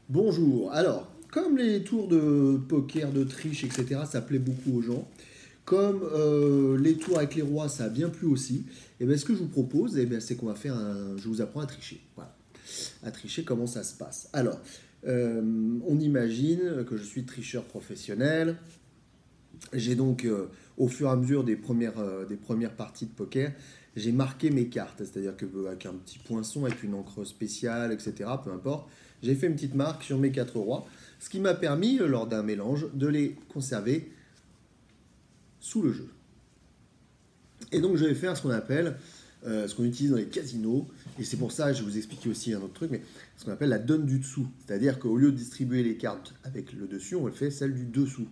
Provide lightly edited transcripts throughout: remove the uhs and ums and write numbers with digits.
Bonjour. Alors, comme les tours de poker, de triche, etc., ça plaît beaucoup aux gens, comme les tours avec les rois, ça a bien plu aussi, et bien ce que je vous propose, c'est qu'on va faire un... Je vous apprends à tricher. Voilà. À tricher, comment ça se passe. Alors, on imagine que je suis tricheur professionnel. J'ai donc, au fur et à mesure des premières parties de poker, j'ai marqué mes cartes, c'est-à-dire que avec un petit poinçon, avec une encre spéciale, etc., peu importe, j'ai fait une petite marque sur mes quatre rois, ce qui m'a permis, lors d'un mélange, de les conserver sous le jeu. Et donc je vais faire ce qu'on appelle, ce qu'on utilise dans les casinos, et c'est pour ça, je vais vous expliquer aussi un autre truc, mais ce qu'on appelle la donne du dessous. C'est-à-dire qu'au lieu de distribuer les cartes avec le dessus, on le fait celle du dessous.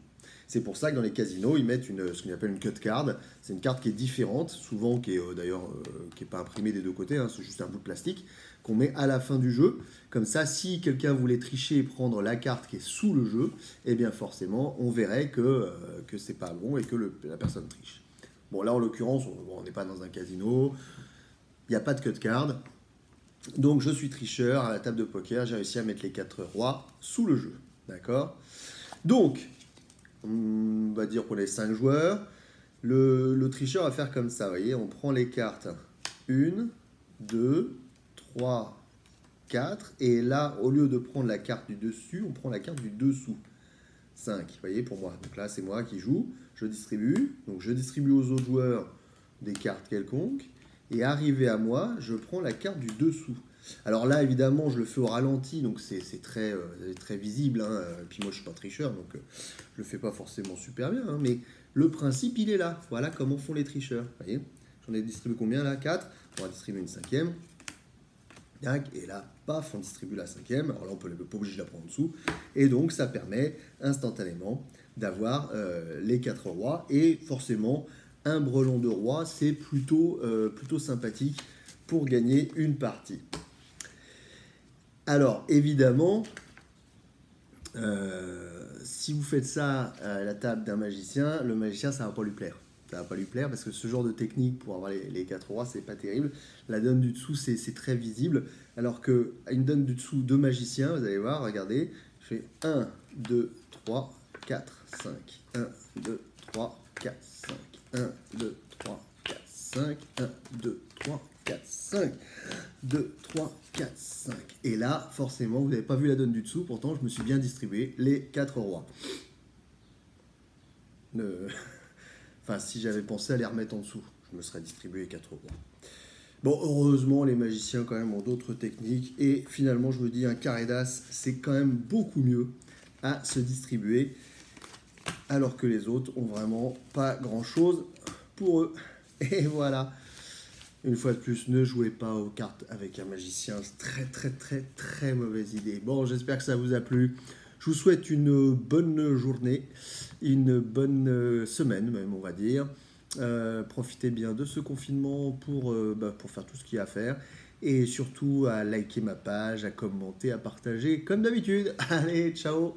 C'est pour ça que dans les casinos, ils mettent ce qu'on appelle une cut card. C'est une carte qui est différente, souvent qui est d'ailleurs qui n'est pas imprimée des deux côtés, hein, c'est juste un bout de plastique qu'on met à la fin du jeu. Comme ça, si quelqu'un voulait tricher et prendre la carte qui est sous le jeu, eh bien forcément, on verrait que c'est pas bon et que la personne triche. Bon, là en l'occurrence, on n'est pas dans un casino, il n'y a pas de cut card. Donc je suis tricheur à la table de poker, j'ai réussi à mettre les quatre rois sous le jeu. D'accord. Donc, on va dire pour les 5 joueurs, le tricheur va faire comme ça, vous voyez, on prend les cartes 1, 2, 3, 4, et là, au lieu de prendre la carte du dessus, on prend la carte du dessous. 5, vous voyez, pour moi. Donc là, c'est moi qui joue, je distribue, donc je distribue aux autres joueurs des cartes quelconques, et arrivé à moi, je prends la carte du dessous. Alors là, évidemment, je le fais au ralenti, donc c'est très visible, hein. Puis moi, je suis pas tricheur, donc je le fais pas forcément super bien, hein. Mais le principe, il est là. Voilà comment font les tricheurs. Vous voyez, j'en ai distribué combien là? 4. On va distribuer une cinquième. Et là, paf, on distribue la cinquième. Alors là, on peut pas obligé de la prendre en dessous. Et donc, ça permet instantanément d'avoir les quatre rois. Et forcément, un brelan de roi, c'est plutôt sympathique pour gagner une partie. Alors, évidemment, si vous faites ça à la table d'un magicien, le magicien, ça va pas lui plaire. Ça va pas lui plaire parce que ce genre de technique pour avoir les quatre rois, c'est pas terrible. La donne du dessous, c'est très visible. Alors que à une donne du dessous de magicien, vous allez voir, regardez, je fais 1, 2, 3, 4, 5. 1, 2, 3, 4, 5. 1, 2, 3, 4, 5. 1, 2, 3, 4, 5. 2, 3, 4, 5. Et là, forcément, vous n'avez pas vu la donne du dessous, pourtant je me suis bien distribué les 4 rois. Enfin, si j'avais pensé à les remettre en dessous, je me serais distribué les 4 rois. Bon, heureusement, les magiciens quand même ont d'autres techniques. Et finalement, je me dis, un carré d'as, c'est quand même beaucoup mieux à se distribuer, alors que les autres ont vraiment pas grand-chose pour eux. Et voilà. Une fois de plus, ne jouez pas aux cartes avec un magicien. C'est très mauvaise idée. Bon, j'espère que ça vous a plu. Je vous souhaite une bonne journée, une bonne semaine même, on va dire. Profitez bien de ce confinement pour faire tout ce qu'il y a à faire. Et surtout à liker ma page, à commenter, à partager, comme d'habitude. Allez, ciao!